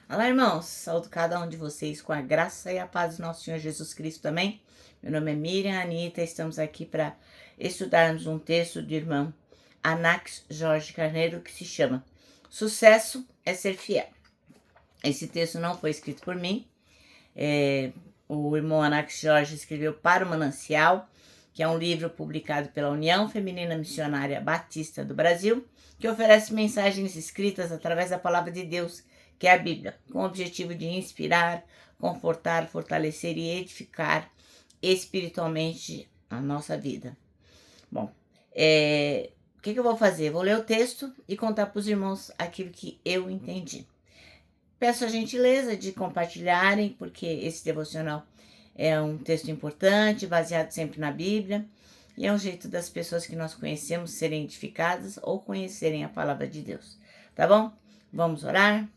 Olá, irmãos, saúdo cada um de vocês com a graça e a paz do nosso Senhor Jesus Cristo também. Meu nome é Miriam Anita, estamos aqui para estudarmos um texto do irmão Anax Jorge Carneiro que se chama Sucesso é Ser Fiel. Esse texto não foi escrito por mim, o irmão Anax Jorge escreveu para o Manancial, que é um livro publicado pela União Feminina Missionária Batista do Brasil, que oferece mensagens escritas através da palavra de Deus, que é a Bíblia, com o objetivo de inspirar, confortar, fortalecer e edificar espiritualmente a nossa vida. Bom, o que eu vou fazer? Vou ler o texto e contar para os irmãos aquilo que eu entendi. Peço a gentileza de compartilharem, porque esse devocional é um texto importante, baseado sempre na Bíblia, e é um jeito das pessoas que nós conhecemos serem edificadas ou conhecerem a palavra de Deus. Tá bom? Vamos orar?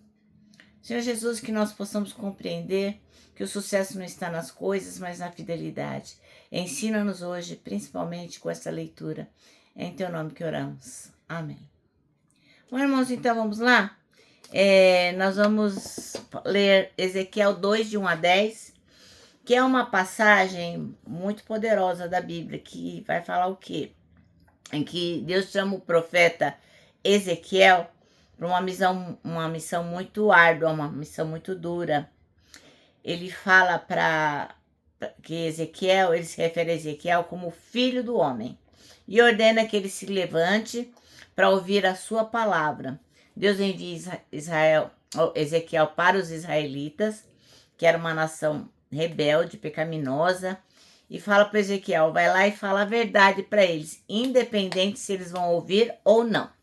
Senhor Jesus, que nós possamos compreender que o sucesso não está nas coisas, mas na fidelidade. Ensina-nos hoje, principalmente com essa leitura. É em teu nome que oramos. Amém. Bom, irmãos, então vamos lá? Nós vamos ler Ezequiel 2, de 1 a 10, que é uma passagem muito poderosa da Bíblia, que vai falar o quê? Em que Deus chama o profeta Ezequiel para uma missão muito árdua, uma missão muito dura. Ele fala que Ezequiel, ele se refere a Ezequiel como filho do homem, e ordena que ele se levante para ouvir a sua palavra. Deus envia Ezequiel para os israelitas, que era uma nação rebelde, pecaminosa, e fala para Ezequiel, vai lá e fala a verdade para eles, independente se eles vão ouvir ou não.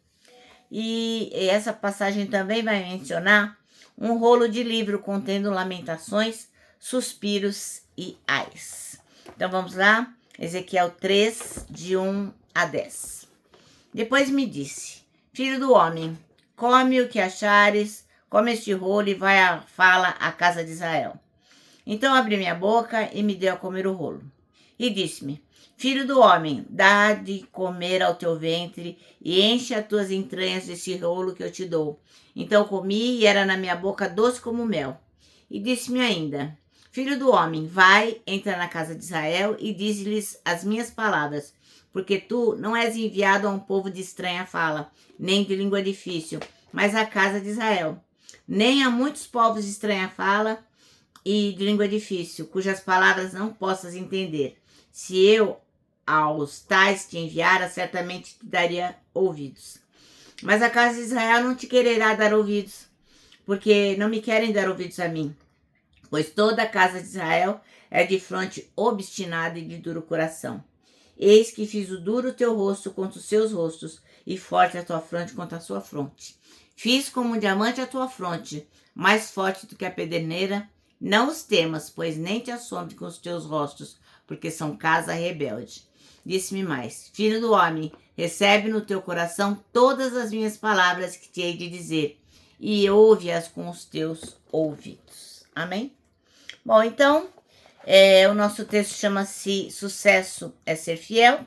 E essa passagem também vai mencionar um rolo de livro contendo lamentações, suspiros e ais. Então vamos lá, Ezequiel 3, de 1 a 10. Depois me disse, filho do homem, come o que achares, come este rolo e fala à casa de Israel. Então abri minha boca e me deu a comer o rolo. E disse-me, filho do homem, dá de comer ao teu ventre e enche as tuas entranhas desse rolo que eu te dou. Então comi e era na minha boca doce como mel. E disse-me ainda, filho do homem, vai, entra na casa de Israel e diz-lhes as minhas palavras, porque tu não és enviado a um povo de estranha fala, nem de língua difícil, mas à casa de Israel. Nem a muitos povos de estranha fala e de língua difícil, cujas palavras não possas entender. Se eu aos tais te enviara, certamente te daria ouvidos. Mas a casa de Israel não te quererá dar ouvidos, porque não me querem dar ouvidos a mim. Pois toda a casa de Israel é de fronte obstinada e de duro coração. Eis que fiz o duro teu rosto contra os seus rostos, e forte a tua fronte contra a sua fronte. Fiz como um diamante a tua fronte, mais forte do que a pederneira. Não os temas, pois nem te assombre com os teus rostos, porque são casa rebelde. Disse-me mais, filho do homem, recebe no teu coração todas as minhas palavras que te hei de dizer, e ouve-as com os teus ouvidos. Amém? Bom, então, o nosso texto chama-se Sucesso é Ser Fiel,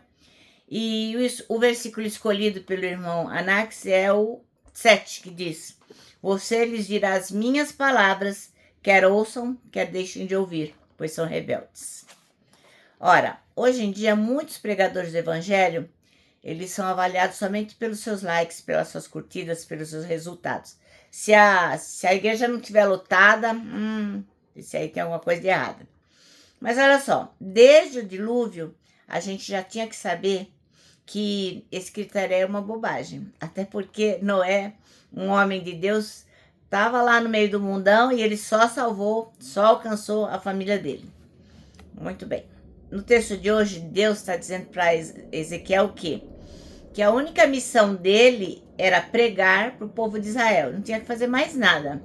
e o versículo escolhido pelo irmão Anax é o 7, que diz, você lhes dirá as minhas palavras, quer ouçam, quer deixem de ouvir, pois são rebeldes. Ora, hoje em dia, muitos pregadores do evangelho, eles são avaliados somente pelos seus likes, pelas suas curtidas, pelos seus resultados. Se a igreja não estiver lotada, isso aí tem alguma coisa de errada. Mas olha só, desde o dilúvio, a gente já tinha que saber que esse critério é uma bobagem. Até porque Noé, um homem de Deus, estava lá no meio do mundão e ele só alcançou a família dele. Muito bem. No texto de hoje, Deus está dizendo para Ezequiel o quê? Que a única missão dele era pregar para o povo de Israel. Não tinha que fazer mais nada.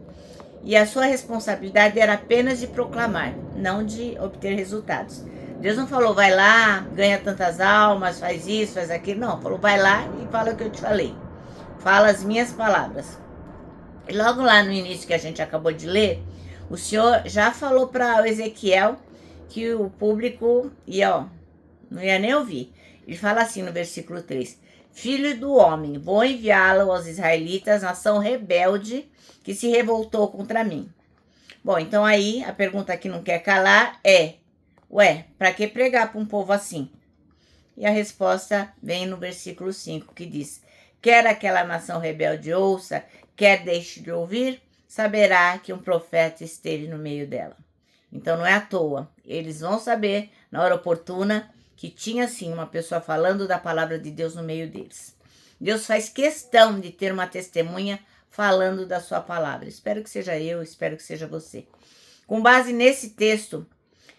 E a sua responsabilidade era apenas de proclamar, não de obter resultados. Deus não falou, vai lá, ganha tantas almas, faz isso, faz aquilo. Não, falou, vai lá e fala o que eu te falei. Fala as minhas palavras. E logo lá no início que a gente acabou de ler, o Senhor já falou para o Ezequiel que o público não ia nem ouvir. Ele fala assim no versículo 3, filho do homem, vou enviá-lo aos israelitas, nação rebelde que se revoltou contra mim. Bom, então aí a pergunta que não quer calar é: ué, para que pregar para um povo assim? E a resposta vem no versículo 5, que diz: quer aquela nação rebelde ouça, quer deixe de ouvir, saberá que um profeta esteve no meio dela. Então não é à toa, eles vão saber na hora oportuna que tinha sim uma pessoa falando da palavra de Deus no meio deles. Deus faz questão de ter uma testemunha falando da sua palavra. Espero que seja eu, espero que seja você. Com base nesse texto,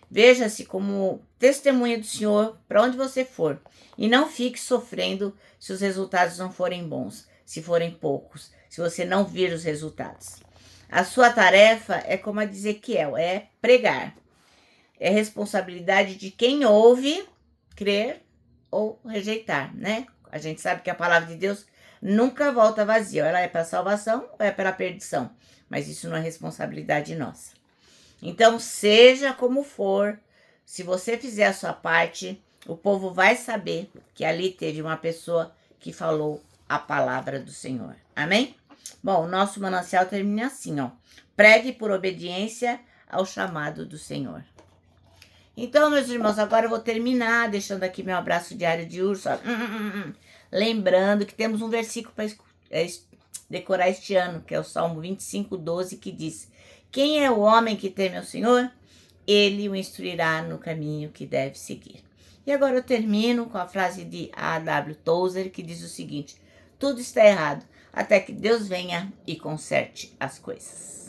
veja-se como testemunha do Senhor para onde você for. E não fique sofrendo se os resultados não forem bons, se forem poucos, se você não vir os resultados. A sua tarefa é como a de Ezequiel, é pregar. É responsabilidade de quem ouve, crer ou rejeitar, né? A gente sabe que a palavra de Deus nunca volta vazia. Ela é para salvação ou é para perdição. Mas isso não é responsabilidade nossa. Então, seja como for, se você fizer a sua parte, o povo vai saber que ali teve uma pessoa que falou a palavra do Senhor. Amém? Bom, o nosso manancial termina assim, ó. Pregue por obediência ao chamado do Senhor. Então, meus irmãos, agora eu vou terminar deixando aqui meu abraço diário de urso. Lembrando que temos um versículo para decorar este ano, que é o Salmo 25:12, que diz: quem é o homem que teme ao Senhor? Ele o instruirá no caminho que deve seguir. E agora eu termino com a frase de A.W. Tozer, que diz o seguinte: tudo está errado, até que Deus venha e conserte as coisas.